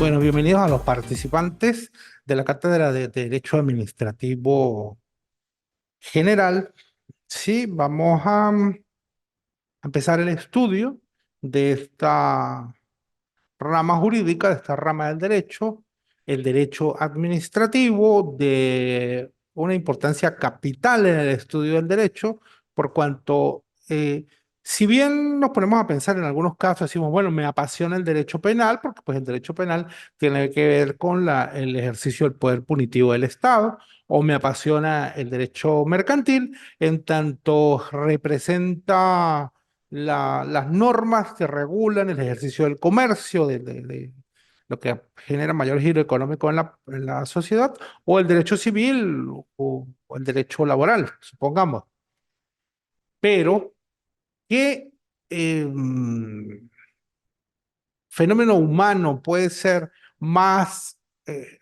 Bueno, bienvenidos a los participantes de la Cátedra de Derecho Administrativo General. Sí, vamos a empezar el estudio de esta rama jurídica, de esta rama del derecho, el derecho administrativo, de una importancia capital en el estudio del derecho, por cuanto, si bien nos ponemos a pensar en algunos casos, decimos, bueno, me apasiona el derecho penal, porque pues el derecho penal tiene que ver con el ejercicio del poder punitivo del Estado, o me apasiona el derecho mercantil, en tanto representa las normas que regulan el ejercicio del comercio, de lo que genera mayor giro económico en la sociedad, o el derecho civil o el derecho laboral, supongamos. Pero, ¿qué fenómeno humano puede ser más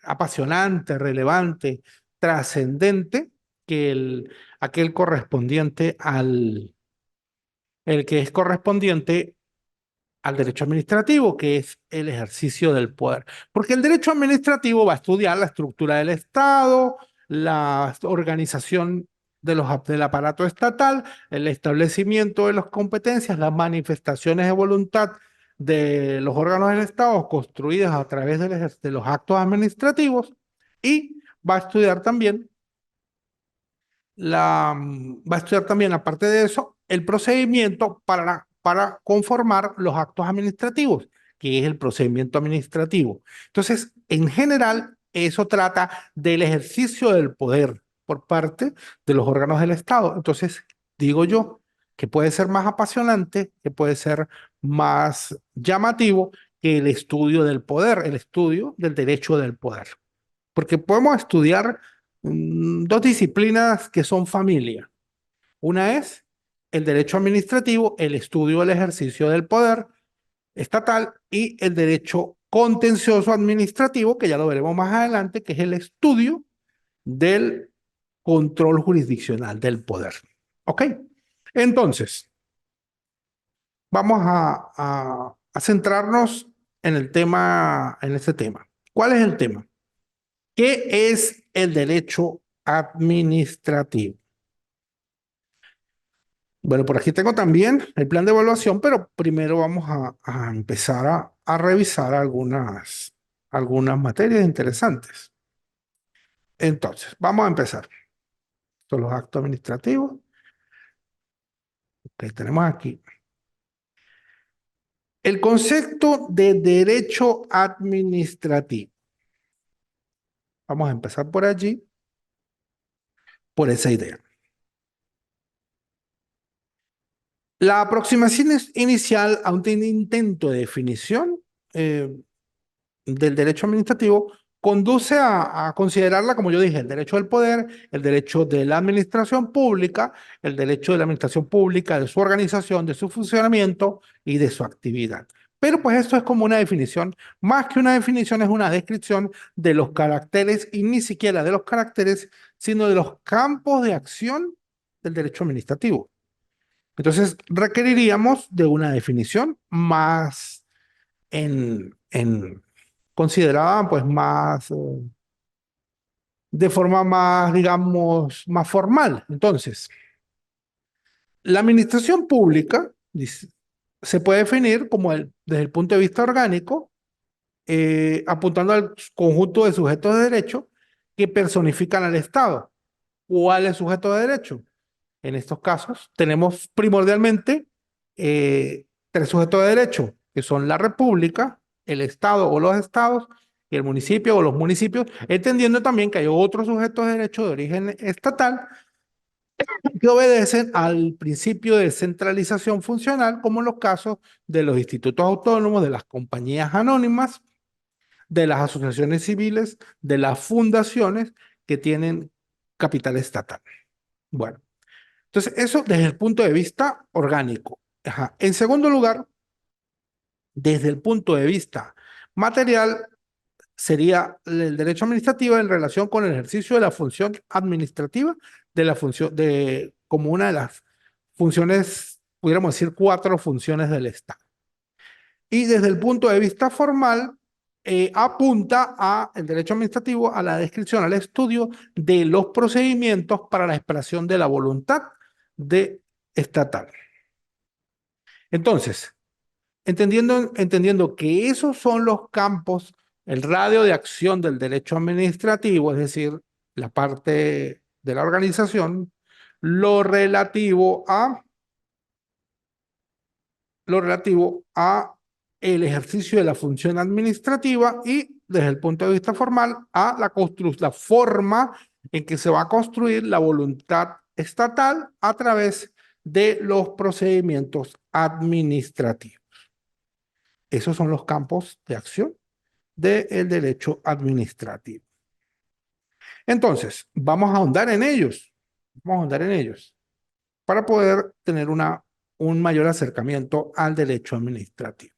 apasionante, relevante, trascendente que aquel correspondiente el que es correspondiente al derecho administrativo, que es el ejercicio del poder? Porque el derecho administrativo va a estudiar la estructura del Estado, la organización del aparato estatal, el establecimiento de las competencias, las manifestaciones de voluntad de los órganos del Estado construidas a través de los actos administrativos, y va a estudiar también va a estudiar también, aparte de eso, el procedimiento para conformar los actos administrativos, que es el procedimiento administrativo. Entonces, en general, eso trata del ejercicio del poder por parte de los órganos del Estado. Entonces, digo yo que puede ser más apasionante, que puede ser más llamativo que el estudio del poder, el estudio del derecho del poder. Porque podemos estudiar dos disciplinas que son familia. Una es el derecho administrativo, el estudio del ejercicio del poder estatal, y el derecho contencioso administrativo, que ya lo veremos más adelante, que es el estudio del control jurisdiccional del poder. ¿Ok? Entonces, vamos a centrarnos en el tema, en este tema. ¿Cuál es el tema? ¿Qué es el derecho administrativo? Bueno, por aquí tengo también el plan de evaluación, pero primero vamos a empezar a revisar algunas materias interesantes. Entonces, vamos a empezar. Son los actos administrativos que tenemos aquí. El concepto de derecho administrativo. Vamos a empezar por allí, por esa idea. La aproximación inicial a un intento de definición eh, del derecho administrativo conduce a considerarla, como yo dije, el derecho del poder, el derecho de la administración pública, el derecho de la administración pública, de su organización, de su funcionamiento y de su actividad. Pero pues esto es como una definición, más que una definición, es una descripción de los caracteres, y ni siquiera de los caracteres, sino de los campos de acción del derecho administrativo. Entonces, requeriríamos de una definición más considerada, pues más, de forma más, digamos, más formal. Entonces, la administración pública se puede definir como desde el punto de vista orgánico, apuntando al conjunto de sujetos de derecho que personifican al Estado. ¿Cuál es el sujeto de derecho? En estos casos tenemos primordialmente tres sujetos de derecho, que son la República, el Estado o los estados, y el municipio o los municipios, entendiendo también que hay otros sujetos de derecho de origen estatal que obedecen al principio de centralización funcional, como en los casos de los institutos autónomos, de las compañías anónimas, de las asociaciones civiles, de las fundaciones que tienen capital estatal. Bueno. Entonces, eso desde el punto de vista orgánico. Ajá. En segundo lugar, desde el punto de vista material, sería el derecho administrativo en relación con el ejercicio de la función administrativa, de la función como una de las funciones, pudiéramos decir, cuatro funciones del Estado. Y desde el punto de vista formal, apunta a el derecho administrativo, a la descripción, al estudio de los procedimientos para la expresión de la voluntad de estatal. Entonces, entendiendo que esos son los campos, el radio de acción del derecho administrativo, es decir, la parte de la organización, lo relativo a lo relativo a el ejercicio de la función administrativa y desde el punto de vista formal a la forma en que se va a construir la voluntad estatal a través de los procedimientos administrativos. Esos son los campos de acción del derecho administrativo. Entonces, vamos a ahondar en ellos. Vamos a ahondar en ellos para poder tener un mayor acercamiento al derecho administrativo.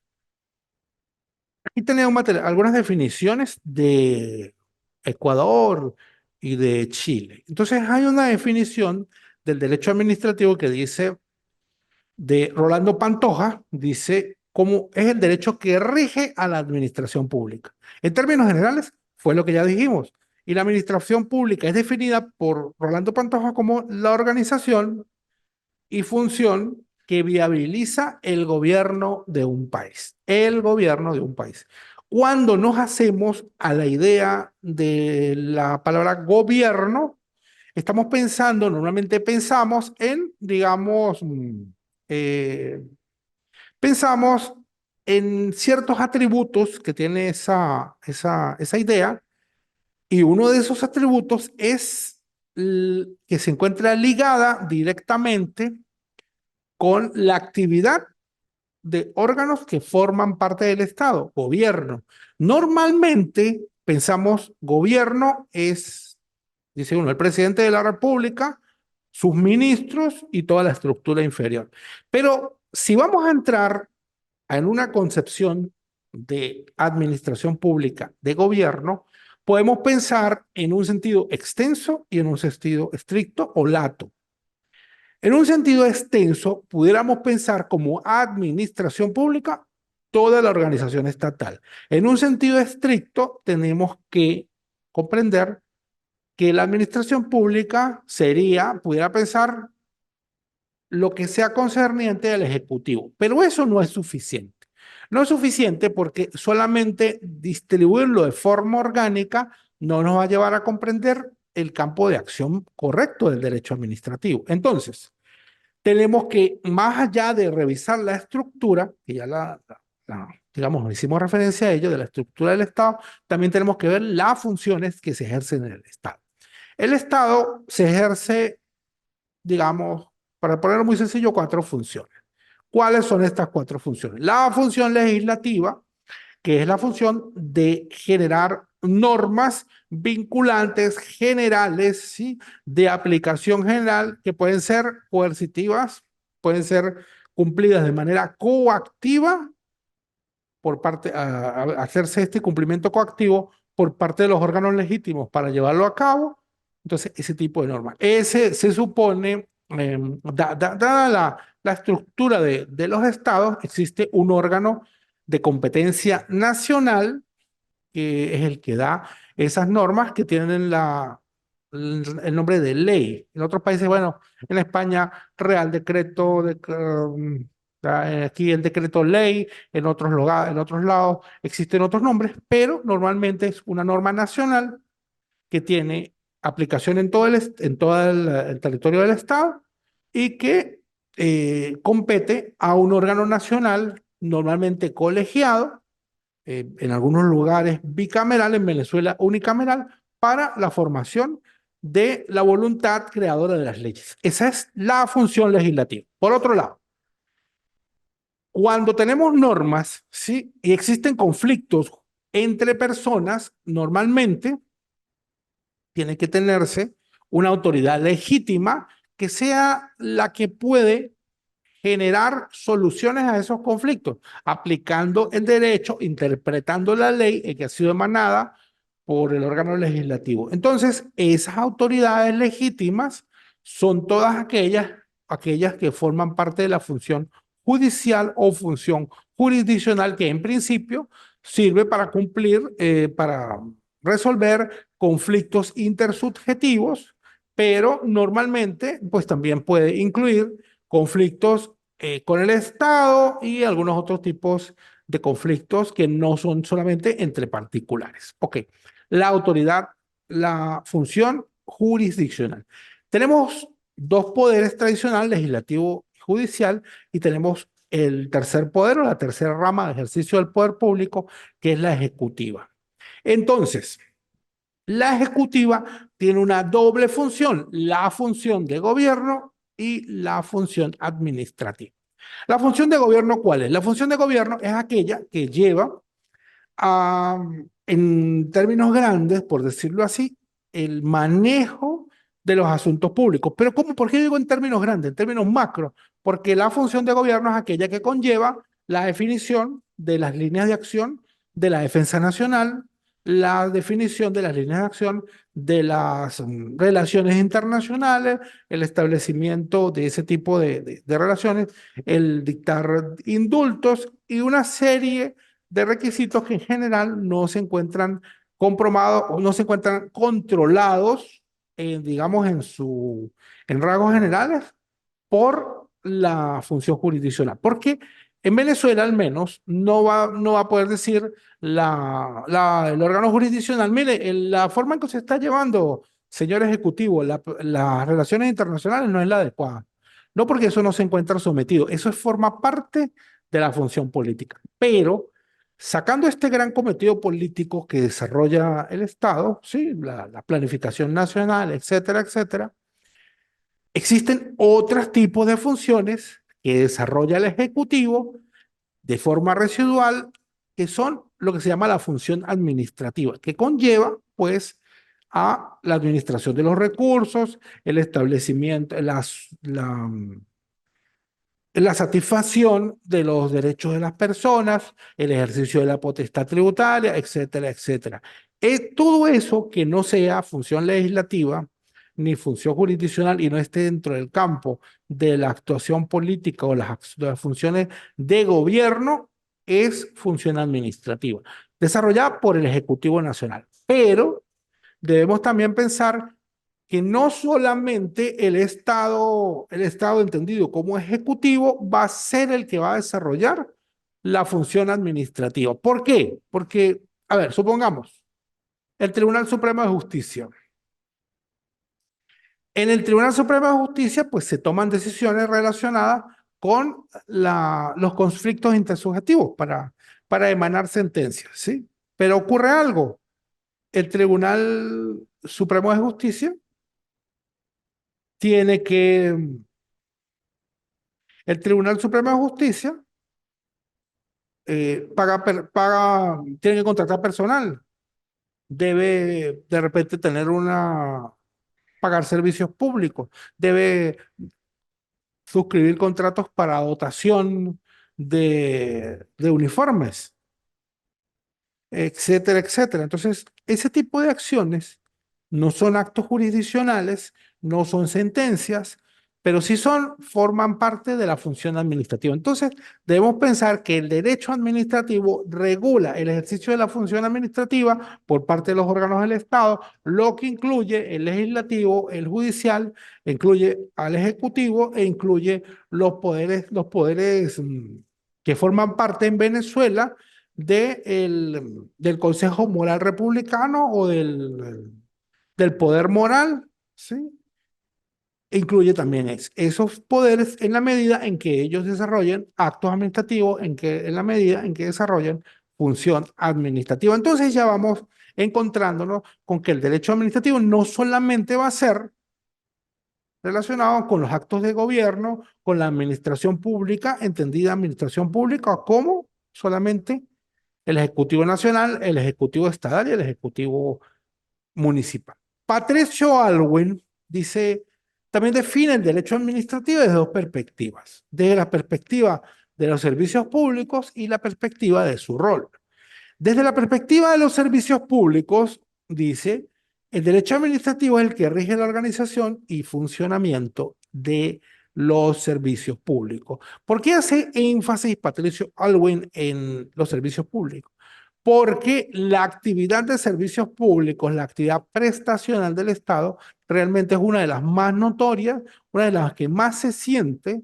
Aquí tenemos algunas definiciones de Ecuador y de Chile. Entonces hay una definición del derecho administrativo que dice, de Rolando Pantoja, dice cómo es el derecho que rige a la administración pública. En términos generales, fue lo que ya dijimos. Y la administración pública es definida por Rolando Pantoja como la organización y función que viabiliza el gobierno de un país. El gobierno de un país. Cuando nos hacemos a la idea de la palabra gobierno, estamos pensando, normalmente pensamos en, digamos, eh, pensamos en ciertos atributos que tiene esa idea, y uno de esos atributos es que se encuentra ligada directamente con la actividad de órganos que forman parte del Estado, gobierno. Normalmente pensamos gobierno es, dice uno, el presidente de la República, sus ministros y toda la estructura inferior. Pero si vamos a entrar en una concepción de administración pública, de gobierno, podemos pensar en un sentido extenso y en un sentido estricto o lato. En un sentido extenso, pudiéramos pensar como administración pública toda la organización estatal. En un sentido estricto, tenemos que comprender que la administración pública pudiera pensar lo que sea concerniente al Ejecutivo, pero eso no es suficiente. No es suficiente porque solamente distribuirlo de forma orgánica no nos va a llevar a comprender el campo de acción correcto del derecho administrativo. Entonces, tenemos que, más allá de revisar la estructura, que ya digamos, hicimos referencia a ello, de la estructura del Estado, también tenemos que ver las funciones que se ejercen en el Estado. El Estado se ejerce, digamos, para ponerlo muy sencillo, 4 funciones. ¿Cuáles son estas 4 funciones? La función legislativa, que es la función de generar normas vinculantes generales, ¿sí? De aplicación general que pueden ser coercitivas, pueden ser cumplidas de manera coactiva por parte, hacerse este cumplimiento coactivo por parte de los órganos legítimos para llevarlo a cabo. Entonces, ese tipo de normas. Ese se supone, dada la estructura de los estados, existe un órgano de competencia nacional que es el que da esas normas que tienen el nombre de ley. En otros países, bueno, en España, Real Decreto, aquí el decreto ley, en otros lados existen otros nombres, pero normalmente es una norma nacional que tiene aplicación en todo el territorio del Estado y que compete a un órgano nacional normalmente colegiado, en algunos lugares bicameral, en Venezuela unicameral, para la formación de la voluntad creadora de las leyes. Esa es la función legislativa. Por otro lado, cuando tenemos normas, ¿sí? Y existen conflictos entre personas, normalmente tiene que tenerse una autoridad legítima que sea la que puede generar soluciones a esos conflictos, aplicando el derecho, interpretando la ley que ha sido emanada por el órgano legislativo. Entonces, esas autoridades legítimas son todas aquellas que forman parte de la función judicial o función jurisdiccional que en principio sirve para cumplir, para resolver conflictos intersubjetivos, pero normalmente pues también puede incluir conflictos con el Estado y algunos otros tipos de conflictos que no son solamente entre particulares. Ok, la autoridad, la función jurisdiccional. Tenemos dos poderes tradicionales, legislativo y judicial, y tenemos el tercer poder o la tercera rama de ejercicio del poder público, que es la ejecutiva. Entonces, la ejecutiva tiene una doble función, la función de gobierno y la función administrativa. La función de gobierno, ¿cuál es? La función de gobierno es aquella que lleva en términos grandes, por decirlo así, el manejo de los asuntos públicos. Pero ¿cómo? ¿Por qué digo en términos grandes, en términos macro? Porque la función de gobierno es aquella que conlleva la definición de las líneas de acción de la defensa nacional, la definición de las líneas de acción de las relaciones internacionales, el establecimiento de ese tipo de relaciones, el dictar indultos y una serie de requisitos que en general no se encuentran comprobados o no se encuentran controlados, digamos, en rasgos generales por la función jurisdiccional. Porque en Venezuela al menos no va a poder decir el órgano jurisdiccional, mire, la forma en que se está llevando, señor ejecutivo, las relaciones internacionales no es la adecuada. No porque eso no se encuentra sometido, eso forma parte de la función política. Pero sacando este gran cometido político que desarrolla el Estado, ¿sí? La planificación nacional, etcétera, etcétera, existen otros tipos de funciones que desarrolla el Ejecutivo de forma residual, que son lo que se llama la función administrativa, que conlleva, pues, a la administración de los recursos, el establecimiento, la satisfacción de los derechos de las personas, el ejercicio de la potestad tributaria, etcétera, etcétera. Todo eso que no sea función legislativa ni función jurisdiccional y no esté dentro del campo de la actuación política o las funciones de gobierno es función administrativa, desarrollada por el Ejecutivo Nacional. Pero debemos también pensar que no solamente el Estado entendido como ejecutivo va a ser el que va a desarrollar la función administrativa. ¿Por qué? Porque, a ver, supongamos, el Tribunal Supremo de Justicia. En el Tribunal Supremo de Justicia, pues se toman decisiones relacionadas con los conflictos intersubjetivos para emanar sentencias, ¿sí? Pero ocurre algo. El Tribunal Supremo de Justicia tiene que, el Tribunal Supremo de Justicia tiene que contratar personal, debe de repente pagar servicios públicos, debe suscribir contratos para dotación de uniformes, etcétera, etcétera. Entonces, ese tipo de acciones no son actos jurisdiccionales, no son sentencias, pero sí forman parte de la función administrativa. Entonces, debemos pensar que el derecho administrativo regula el ejercicio de la función administrativa por parte de los órganos del Estado, lo que incluye el legislativo, el judicial, incluye al ejecutivo e incluye los poderes que forman parte en Venezuela del Consejo Moral Republicano o del poder moral, ¿sí? Incluye también esos poderes en la medida en que ellos desarrollen actos administrativos, en la medida en que desarrollen función administrativa. Entonces ya vamos encontrándonos con que el derecho administrativo no solamente va a ser relacionado con los actos de gobierno, con la administración pública, entendida administración pública como solamente el Ejecutivo Nacional, el Ejecutivo Estatal y el Ejecutivo Municipal. Patricio Aylwin dice, también define el derecho administrativo desde dos perspectivas, desde la perspectiva de los servicios públicos y la perspectiva de su rol. Desde la perspectiva de los servicios públicos, dice, el derecho administrativo es el que rige la organización y funcionamiento de los servicios públicos. ¿Por qué hace énfasis Patricio Aylwin en los servicios públicos? Porque la actividad de servicios públicos, la actividad prestacional del Estado, realmente es una de las más notorias, una de las que más se siente,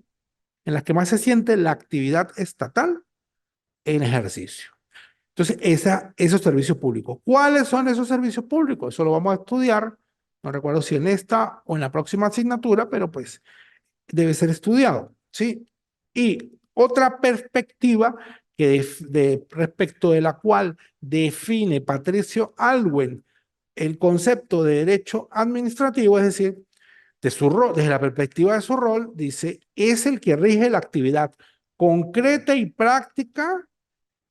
en las que más se siente la actividad estatal en ejercicio. Entonces, esos servicios públicos. ¿Cuáles son esos servicios públicos? Eso lo vamos a estudiar. No recuerdo si en esta o en la próxima asignatura, pero pues debe ser estudiado, ¿sí? Y otra perspectiva respecto de la cual define Patricio Aylwin el concepto de derecho administrativo, es decir, desde la perspectiva de su rol, dice, es el que rige la actividad concreta y práctica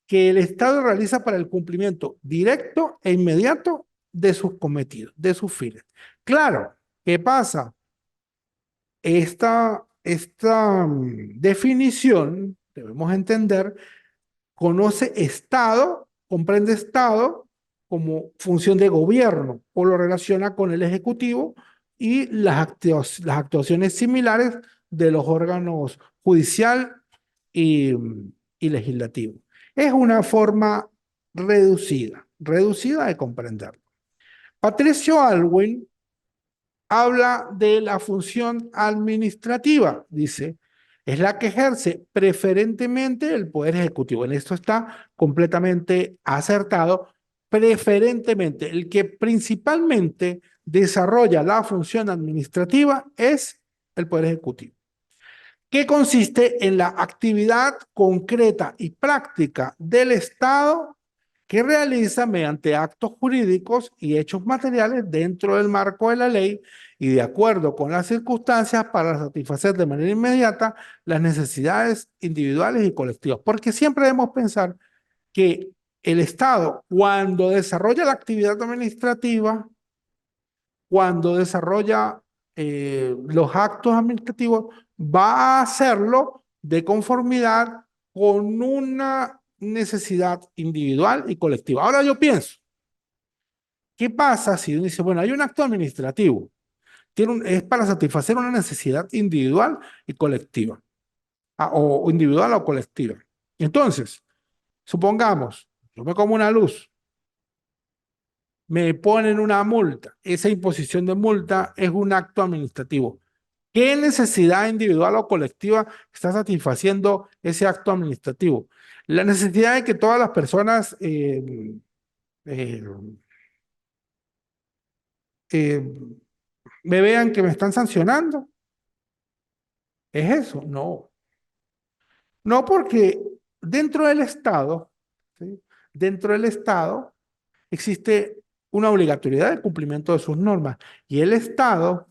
que el Estado realiza para el cumplimiento directo e inmediato de sus cometidos, de sus fines. Claro, ¿qué pasa? Esta definición, debemos entender, conoce Estado, comprende Estado como función de gobierno o lo relaciona con el Ejecutivo y las actuaciones similares de los órganos judicial y, y legislativo. Es una forma reducida de comprenderlo. Patricio Aylwin habla de la función administrativa, dice, es la que ejerce preferentemente el Poder Ejecutivo. En esto está completamente acertado. Preferentemente, el que principalmente desarrolla la función administrativa es el Poder Ejecutivo, que consiste en la actividad concreta y práctica del Estado que realiza mediante actos jurídicos y hechos materiales dentro del marco de la ley y de acuerdo con las circunstancias para satisfacer de manera inmediata las necesidades individuales y colectivas. Porque siempre debemos pensar que el Estado, cuando desarrolla la actividad administrativa, cuando desarrolla los actos administrativos, va a hacerlo de conformidad con una necesidad individual y colectiva. Ahora yo pienso, ¿qué pasa si uno dice, bueno, hay un acto administrativo, es para satisfacer una necesidad individual y colectiva, o individual o colectiva? Entonces, supongamos, yo me como una luz, me ponen una multa, esa imposición de multa es un acto administrativo. ¿Qué necesidad individual o colectiva está satisfaciendo ese acto administrativo? La necesidad de que todas las personas eh, eh, me vean que me están sancionando. ¿Es eso? No. No, porque dentro del Estado, ¿sí? Dentro del Estado existe una obligatoriedad de cumplimiento de sus normas. Y el Estado,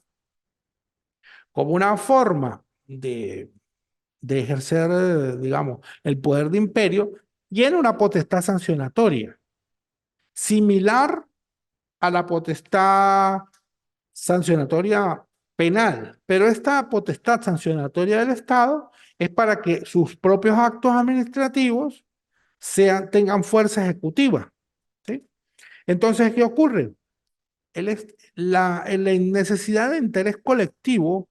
como una forma de ejercer, digamos, el poder de imperio, tiene una potestad sancionatoria, similar a la potestad sancionatoria penal, pero esta potestad sancionatoria del Estado es para que sus propios actos administrativos tengan fuerza ejecutiva, ¿sí? Entonces, ¿qué ocurre? La necesidad de interés colectivo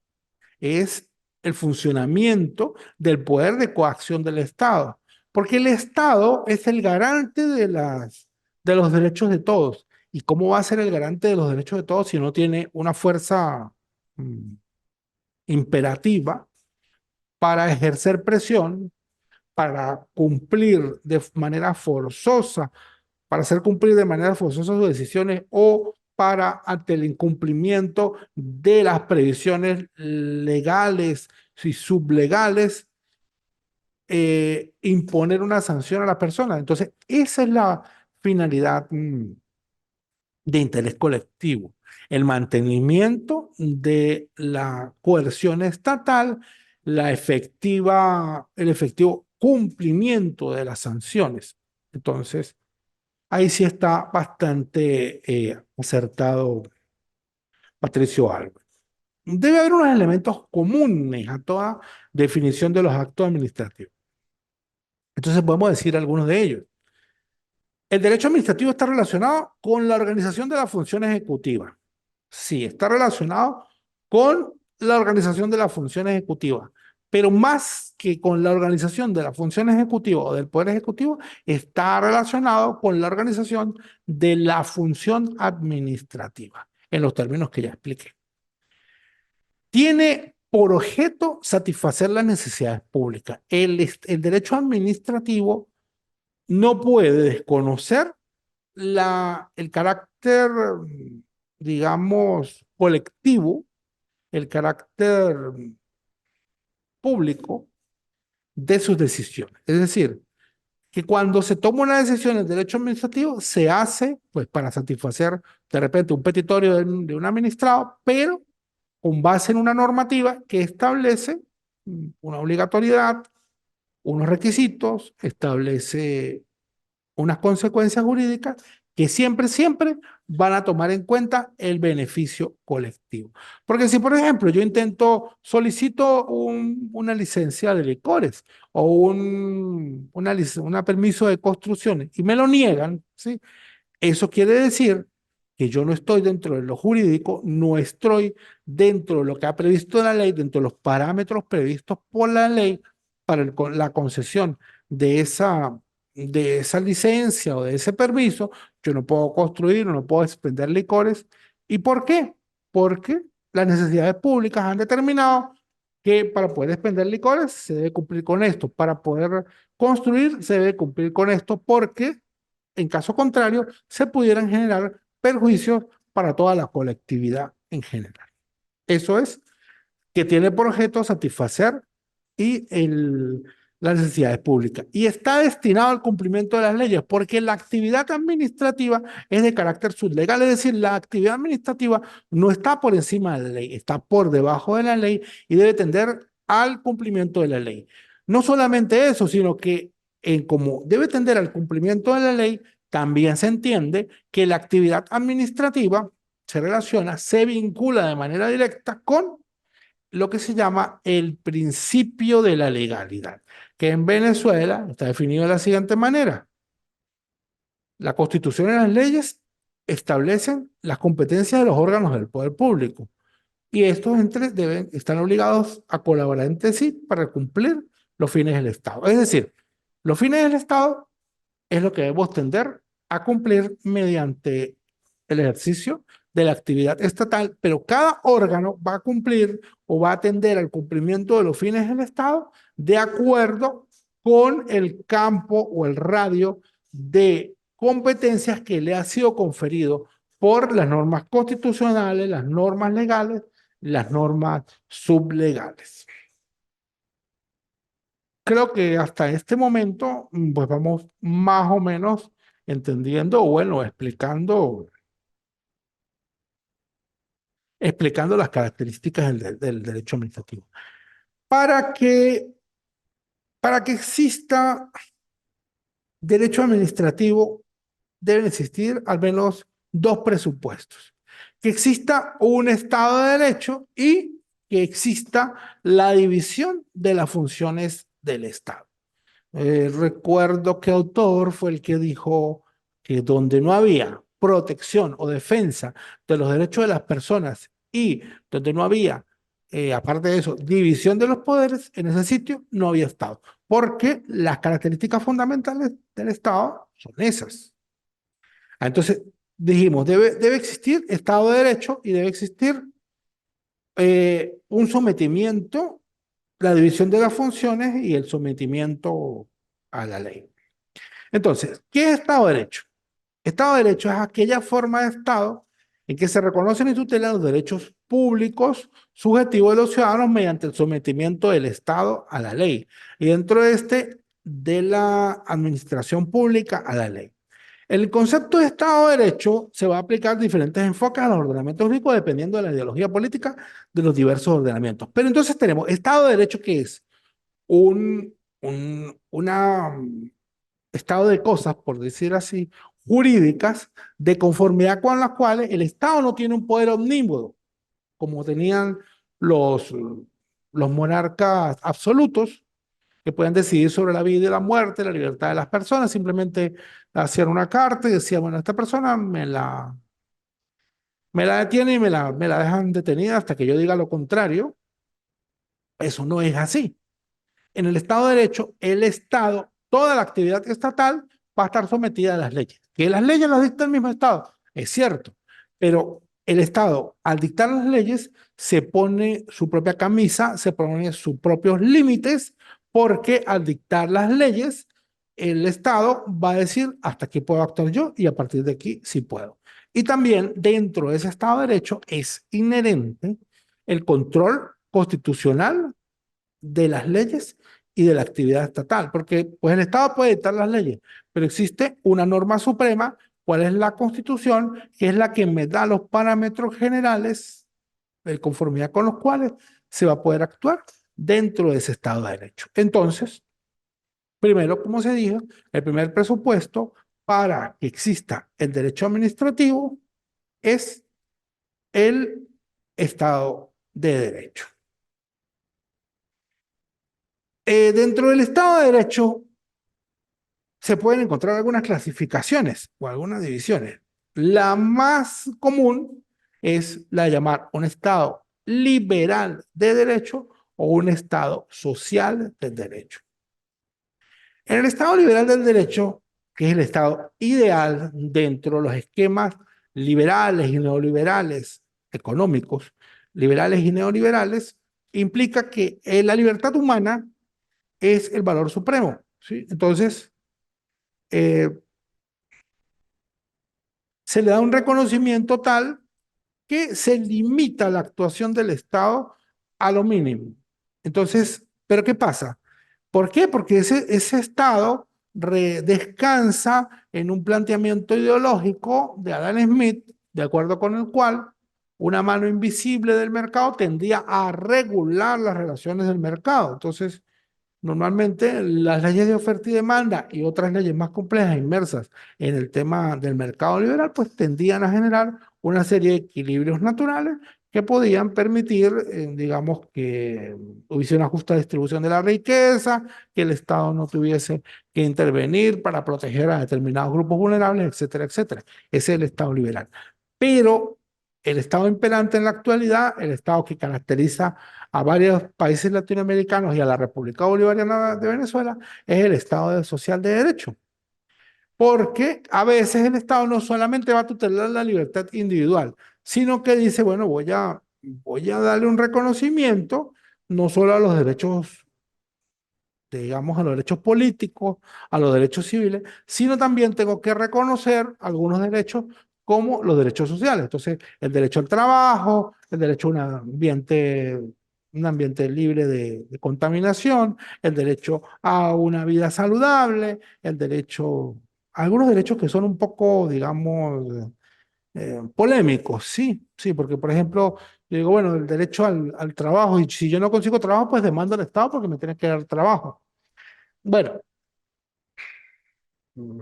es el funcionamiento del poder de coacción del Estado, porque el Estado es el garante de los derechos de todos. ¿Y cómo va a ser el garante de los derechos de todos si no tiene una fuerza mm, imperativa para ejercer presión, para cumplir de manera forzosa, para hacer cumplir de manera forzosa sus decisiones o para, ante el incumplimiento de las previsiones legales y sublegales, imponer una sanción a la persona? Entonces, esa es la finalidad de interés colectivo, el mantenimiento de la coerción estatal, el efectivo cumplimiento de las sanciones. Entonces, ahí sí está bastante acertado Patricio Alba. Debe haber unos elementos comunes a toda definición de los actos administrativos. Entonces podemos decir algunos de ellos. El derecho administrativo está relacionado con la organización de la función ejecutiva. Sí, está relacionado con la organización de la función ejecutiva. Pero más que con la organización de la función ejecutiva o del poder ejecutivo, está relacionado con la organización de la función administrativa, en los términos que ya expliqué. Tiene por objeto satisfacer las necesidades públicas. El derecho administrativo no puede desconocer el carácter, digamos, colectivo, el carácter público de sus decisiones. Es decir, que cuando se toma una decisión en derecho administrativo, se hace pues para satisfacer de repente un petitorio de un administrado, pero con base en una normativa que establece una obligatoriedad, unos requisitos, establece unas consecuencias jurídicas que siempre, siempre van a tomar en cuenta el beneficio colectivo. Porque si, por ejemplo, yo solicito una licencia de licores o una permiso de construcciones y me lo niegan, ¿sí? Eso quiere decir que yo no estoy dentro de lo jurídico, no estoy dentro de lo que ha previsto la ley, dentro de los parámetros previstos por la ley para la concesión de esa licencia o de ese permiso. Yo no puedo construir, no puedo expender licores. ¿Y por qué? Porque las necesidades públicas han determinado que para poder expender licores se debe cumplir con esto, para poder construir se debe cumplir con esto, porque en caso contrario, se pudieran generar perjuicios para toda la colectividad en general. Eso es que tiene por objeto satisfacer y las necesidades públicas. Y está destinado al cumplimiento de las leyes, porque la actividad administrativa es de carácter sublegal, es decir, la actividad administrativa no está por encima de la ley, está por debajo de la ley y debe tender al cumplimiento de la ley. No solamente eso, sino que como debe tender al cumplimiento de la ley, también se entiende que la actividad administrativa se relaciona, se vincula de manera directa con lo que se llama el principio de la legalidad, que en Venezuela está definido de la siguiente manera. La Constitución y las leyes establecen las competencias de los órganos del poder público y estos están obligados a colaborar entre sí para cumplir los fines del Estado. Es decir, los fines del Estado es lo que debemos tender a cumplir mediante el ejercicio de la actividad estatal, pero cada órgano va a cumplir o va a atender al cumplimiento de los fines del Estado de acuerdo con el campo o el radio de competencias que le ha sido conferido por las normas constitucionales, las normas legales, las normas sublegales. Creo que hasta este momento, pues vamos más o menos entendiendo, o bueno, explicando las características del derecho administrativo. Para que, para que exista derecho administrativo, deben existir al menos dos presupuestos. Que exista un Estado de Derecho y que exista la división de las funciones del Estado. Recuerdo que autor fue el que dijo que donde no había protección o defensa de los derechos de las personas y donde no había, aparte de eso, división de los poderes, en ese sitio no había Estado, porque las características fundamentales del Estado son esas. Entonces, dijimos, debe existir Estado de Derecho y debe existir un sometimiento, la división de las funciones y el sometimiento a la ley. Entonces, ¿qué es Estado de Derecho? Estado de Derecho es aquella forma de Estado en que se reconocen y tutelan los derechos públicos subjetivos de los ciudadanos mediante el sometimiento del Estado a la ley y dentro de de la administración pública a la ley. El concepto de Estado de Derecho se va a aplicar diferentes enfoques a los ordenamientos jurídicos dependiendo de la ideología política de los diversos ordenamientos. Pero entonces tenemos Estado de Derecho, que es un, una estado de cosas, por decir así, jurídicas, de conformidad con las cuales el Estado no tiene un poder omnímodo, como tenían los, los monarcas absolutos, que pueden decidir sobre la vida y la muerte, la libertad de las personas, simplemente hacían una carta y decían, bueno, esta persona Me la detienen y me la dejan detenida hasta que yo diga lo contrario. Eso no es así. En el Estado de Derecho, el Estado, toda la actividad estatal va a estar sometida a las leyes. Que las leyes las dicta el mismo Estado, es cierto, pero el Estado, al dictar las leyes, se pone su propia camisa, se pone sus propios límites, porque al dictar las leyes, el Estado va a decir hasta aquí puedo actuar yo y a partir de aquí sí puedo. Y también dentro de ese Estado de Derecho es inherente el control constitucional de las leyes y de la actividad estatal, porque pues el Estado puede dictar las leyes, pero existe una norma suprema, cuál es la Constitución, que es la que me da los parámetros generales de conformidad con los cuales se va a poder actuar dentro de ese Estado de Derecho. Entonces, primero, como se dijo, el primer presupuesto para que exista el derecho administrativo es el Estado de Derecho. Dentro del Estado de Derecho se pueden encontrar algunas clasificaciones o algunas divisiones. La más común es la de llamar un Estado liberal de derecho o un Estado social del derecho. En el Estado liberal del derecho, que es el Estado ideal dentro de los esquemas liberales y neoliberales económicos, liberales y neoliberales, implica que la libertad humana es el valor supremo, ¿sí? Entonces, eh, se le da un reconocimiento tal que se limita la actuación del Estado a lo mínimo. Entonces, ¿pero qué pasa? ¿Por qué? Porque ese Estado descansa en un planteamiento ideológico de Adam Smith, de acuerdo con el cual una mano invisible del mercado tendría a regular las relaciones del mercado. Entonces, normalmente las leyes de oferta y demanda y otras leyes más complejas inmersas en el tema del mercado liberal, pues tendían a generar una serie de equilibrios naturales que podían permitir, digamos, que hubiese una justa distribución de la riqueza, que el Estado no tuviese que intervenir para proteger a determinados grupos vulnerables, etcétera, etcétera. Ese es el Estado liberal. Pero el Estado imperante en la actualidad, el Estado que caracteriza a varios países latinoamericanos y a la República Bolivariana de Venezuela, es el Estado social de derecho. Porque a veces el Estado no solamente va a tutelar la libertad individual, sino que dice, bueno, voy a darle un reconocimiento no solo a los derechos, digamos, a los derechos políticos, a los derechos civiles, sino también tengo que reconocer algunos derechos como los derechos sociales. Entonces, el derecho al trabajo, el derecho a un ambiente libre de contaminación, el derecho a una vida saludable, algunos derechos que son un poco, digamos, polémicos, sí, sí, porque por ejemplo, yo digo, bueno, el derecho al trabajo, y si yo no consigo trabajo, pues demando al Estado porque me tiene que dar trabajo. Bueno,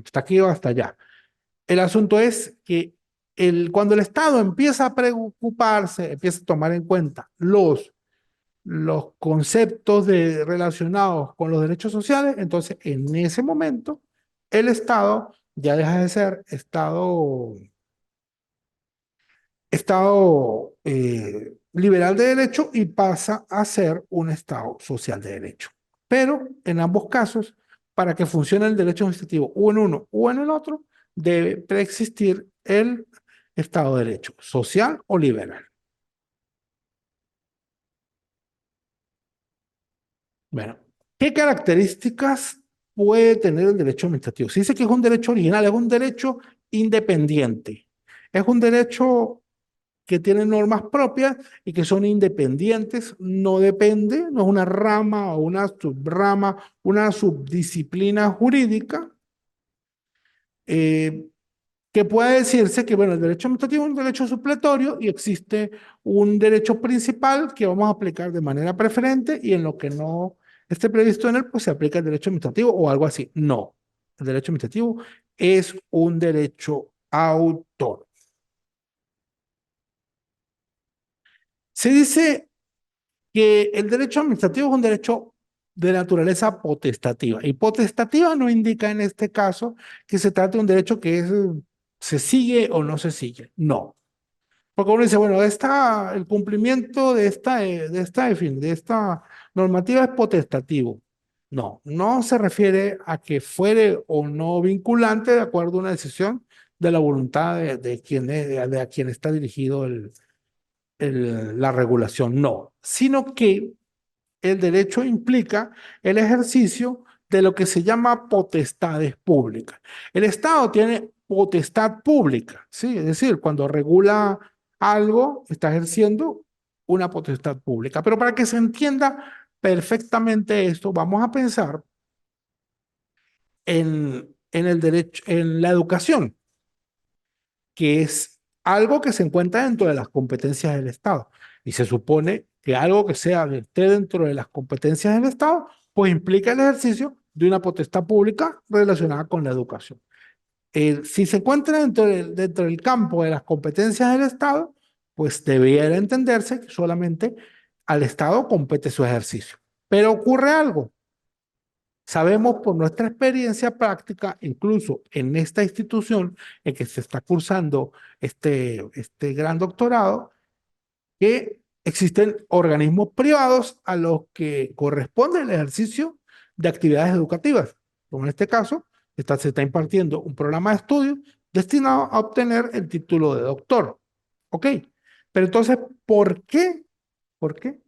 hasta aquí o hasta allá. El asunto es que cuando el Estado empieza a preocuparse, empieza a tomar en cuenta los conceptos relacionados con los derechos sociales, entonces en ese momento el Estado ya deja de ser Estado liberal de derecho y pasa a ser un Estado social de derecho. Pero en ambos casos, para que funcione el derecho administrativo o en uno o en el otro, debe preexistir el Estado de Derecho, social o liberal. Bueno, ¿qué características puede tener el derecho administrativo? Se dice que es un derecho original, es un derecho independiente, es un derecho que tiene normas propias y que son independientes, no depende, no es una rama o una subrama, una subdisciplina jurídica, eh, que puede decirse que, bueno, el derecho administrativo es un derecho supletorio y existe un derecho principal que vamos a aplicar de manera preferente y en lo que no esté previsto en él, pues se aplica el derecho administrativo o algo así. No, el derecho administrativo es un derecho autónomo. Se dice que el derecho administrativo es un derecho de naturaleza potestativa. Y potestativa no indica en este caso que se trate de un derecho que se sigue o no se sigue. No. Porque uno dice, bueno, el cumplimiento de esta normativa es potestativo. No, no se refiere a que fuere o no vinculante de acuerdo a una decisión de la voluntad de quien, de a quien está dirigido la regulación, no, sino que el derecho implica el ejercicio de lo que se llama potestades públicas. El Estado tiene potestad pública, ¿sí? Es decir, cuando regula algo, está ejerciendo una potestad pública. Pero para que se entienda perfectamente esto, vamos a pensar en el derecho, en la educación, que es algo que se encuentra dentro de las competencias del Estado. Y se supone que algo que esté dentro de las competencias del Estado, pues implica el ejercicio de una potestad pública relacionada con la educación. Si se encuentra dentro del campo de las competencias del Estado, pues debería entenderse que solamente al Estado compete su ejercicio. Pero ocurre algo. Sabemos por nuestra experiencia práctica, incluso en esta institución en que se está cursando este gran doctorado, que existen organismos privados a los que corresponde el ejercicio de actividades educativas. Como en este caso, se está impartiendo un programa de estudio destinado a obtener el título de doctor. ¿Ok? Pero entonces, ¿por qué? ¿Por qué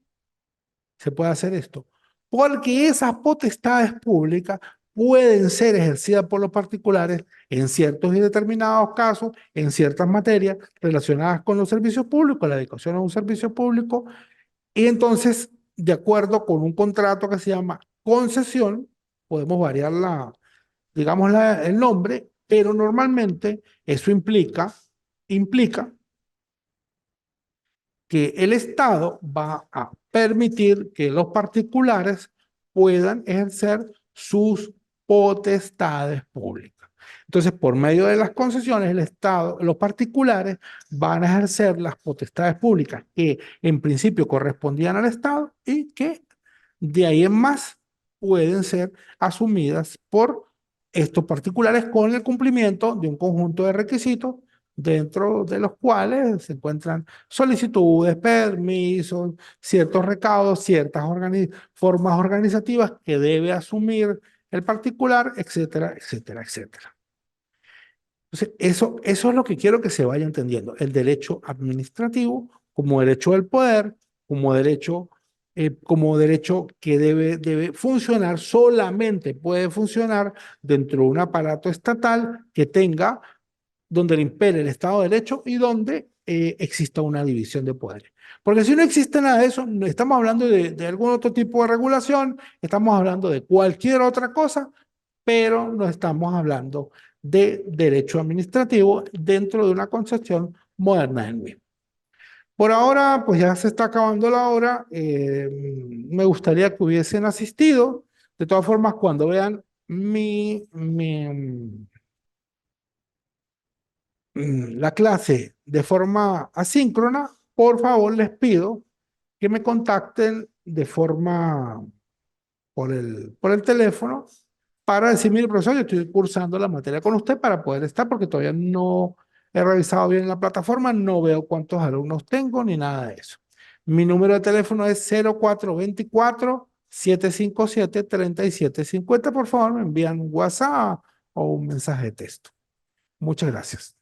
se puede hacer esto? Porque esas potestades públicas pueden ser ejercidas por los particulares en ciertos y determinados casos, en ciertas materias relacionadas con los servicios públicos, la dedicación a un servicio público, y entonces, de acuerdo con un contrato que se llama concesión, podemos variar digamos, el nombre, pero normalmente eso implica que el Estado va a permitir que los particulares puedan ejercer sus potestades públicas. Entonces, por medio de las concesiones, el Estado, los particulares van a ejercer las potestades públicas que en principio correspondían al Estado y que de ahí en más pueden ser asumidas por estos particulares con el cumplimiento de un conjunto de requisitos dentro de los cuales se encuentran solicitudes, permisos, ciertos recaudos, ciertas formas organizativas que debe asumir el particular, etcétera, etcétera, etcétera. Entonces, eso es lo que quiero que se vaya entendiendo. El derecho administrativo como derecho del poder, como derecho que debe funcionar, solamente puede funcionar dentro de un aparato estatal que tenga donde le impere el Estado de Derecho y donde exista una división de poderes. Porque si no existe nada de eso, no estamos hablando de algún otro tipo de regulación, estamos hablando de cualquier otra cosa, pero no estamos hablando de derecho administrativo dentro de una concepción moderna del mismo. Por ahora, pues ya se está acabando la hora. Me gustaría que hubiesen asistido. De todas formas, cuando vean la clase de forma asíncrona, por favor les pido que me contacten de forma por el teléfono para decir, mire, profesor, yo estoy cursando la materia con usted para poder estar, porque todavía no he revisado bien la plataforma, no veo cuántos alumnos tengo ni nada de eso. Mi número de teléfono es 0424-757-3750. Por favor, me envían un WhatsApp o un mensaje de texto. Muchas gracias.